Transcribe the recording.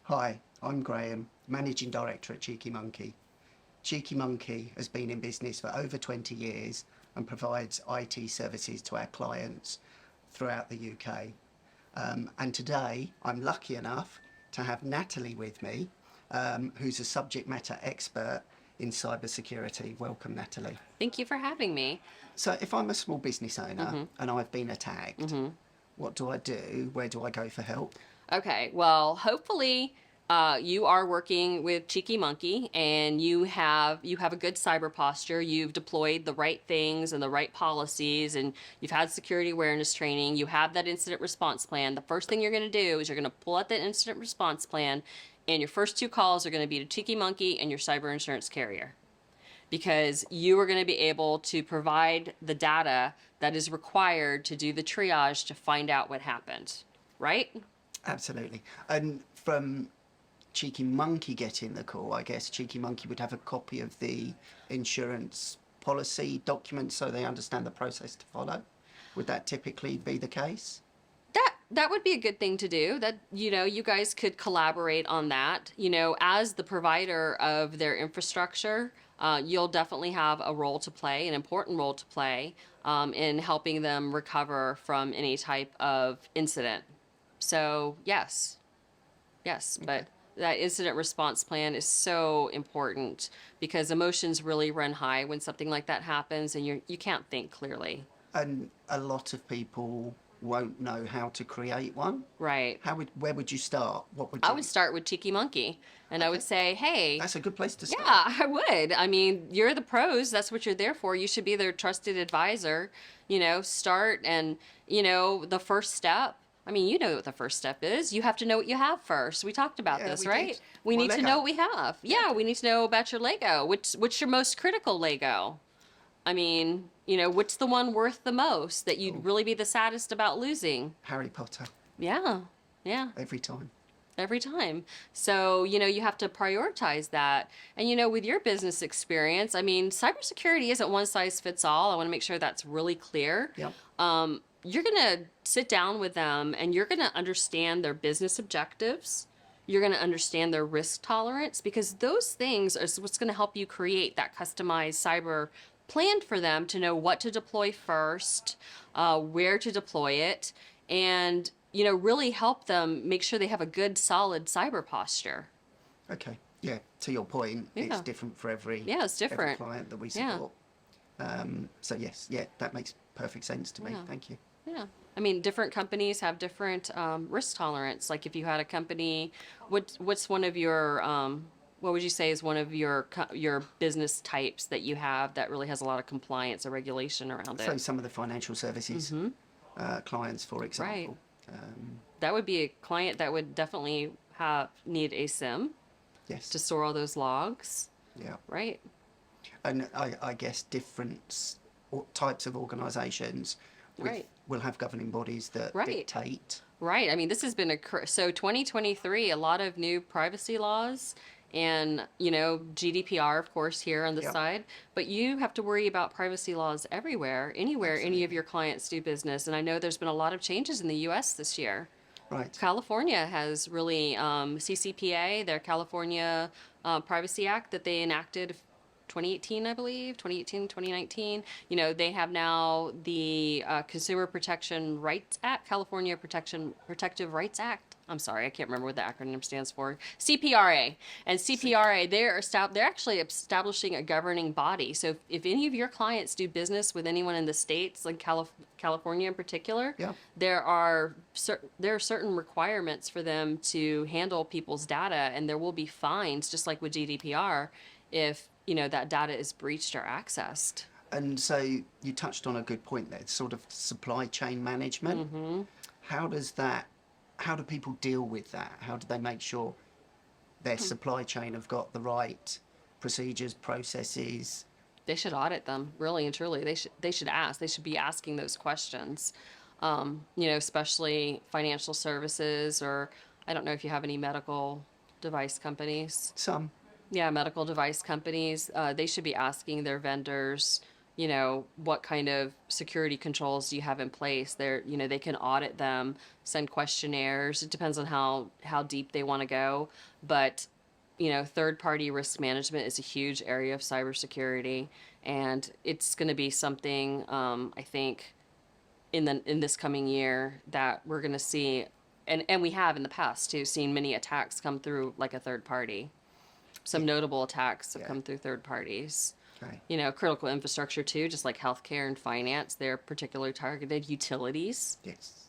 Hi, I'm Graham, Managing Director at Cheeky Monkey. Cheeky Monkey has been in business for over 20 years and provides IT services to our clients throughout the UK. And today I'm lucky enough to have Natalie with me, who's a subject matter expert in cybersecurity. Welcome, Natalie. Thank you for having me. So, if I'm a small business owner and I've been attacked, what do I do? Where do I go for help? Okay, well, hopefully you are working with Cheeky Monkey and you have a good cyber posture. You've deployed the right things and the right policies, and you've had security awareness training. You have that incident response plan. The first thing you're going to do is you're going to pull out that incident response plan, and your first two calls are going to be to Cheeky Monkey and your cyber insurance carrier, because you are going to be able to provide the data that is required to do the triage to find out what happened, right? Absolutely. And from Cheeky Monkey getting the call, I guess Cheeky Monkey would have a copy of the insurance policy document so they understand the process to follow. Would that typically be the case? That would be a good thing to do. That, you guys could collaborate on that. As the provider of their infrastructure, you'll definitely have a role to play, an important role to play, in helping them recover from any type of incident. So yes, but that incident response plan is so important because emotions really run high when something like that happens, and you can't think clearly. And a lot of people won't know how to create one. Right. Where would you start? What would I you? would start with Cheeky Monkey, and I would say, hey, That's a good place to start. yeah, I would. I mean, you're the pros. That's what you're there for. You should be their trusted advisor. Start, and, the first step. I mean, you know what the first step is. You have to know what you have first. We talked about Yeah, this, we right? did. We Well, need to Lego. know what we have. Yeah, we need to know about your Lego. What's your most critical Lego? I mean, what's the one worth the most that you'd really be the saddest about losing? Harry Potter, Yeah, yeah, every time. every time. So, you have to prioritize that. And, with your business experience, I mean, cybersecurity isn't one size fits all. I want to make sure that's really clear. Yep. You're going to sit down with them and you're going to understand their business objectives. You're going to understand their risk tolerance, because those things are what's going to help you create that customized cyber plan for them to know what to deploy first, where to deploy it, and really help them make sure they have a good, solid cyber posture. Okay. Yeah. To your point, it's Yeah. different for every Yeah, it's every different. client that we Yeah. support. So yes, yeah, that makes perfect sense to me. Yeah. Thank you. Yeah. I mean, different companies have different risk tolerance. Like if you had a company, what's one of your what would you say is one of your business types that you have that really has a lot of compliance or regulation around So it? some of the financial services clients, for Right. example. That would be a client that would definitely have need a SIM Yes. to store all those logs, Yeah. right? And I guess different types of organisations Right. will have governing bodies that Right. dictate. Right. I mean, this has been so 2023, a lot of new privacy laws and, GDPR, of course, here on the Yep. side. But you have to worry about privacy laws everywhere, anywhere any of your clients do business. And I know there's been a lot of changes in the US this year. Right. California has really, CCPA, their California Privacy Act that they enacted 2018, I believe, 2018, 2019. They have now the Consumer Protection Rights Act, California Protective Rights Act. I'm sorry, I can't remember what the acronym stands for. CPRA. And CPRA, they're actually establishing a governing body. So if any of your clients do business with anyone in the states, like California in particular, Yeah. there are certain requirements for them to handle people's data, and there will be fines, just like with GDPR, if that data is breached or accessed. And so you touched on a good point there, sort of supply chain management. Mm-hmm. How do people deal with that? How do they make sure their supply chain have got the right procedures, processes? They should audit them, really and truly. They should ask. They should be asking those questions. Especially financial services, or I don't know if you have any medical device companies. Some. Yeah, medical device companies. They should be asking their vendors you know, what kind of security controls do you have in place? They're, you know, they can audit them, send questionnaires. It depends on how deep they want to go, but you know, third party risk management is a huge area of cybersecurity, and it's going to be something I think in this coming year that we're going to see, and we have in the past too seen many attacks come through like a third party. Some notable attacks have Yeah. come through third parties. Okay. You know, critical infrastructure too, just like healthcare and finance, they're particularly targeted. Utilities, Yes.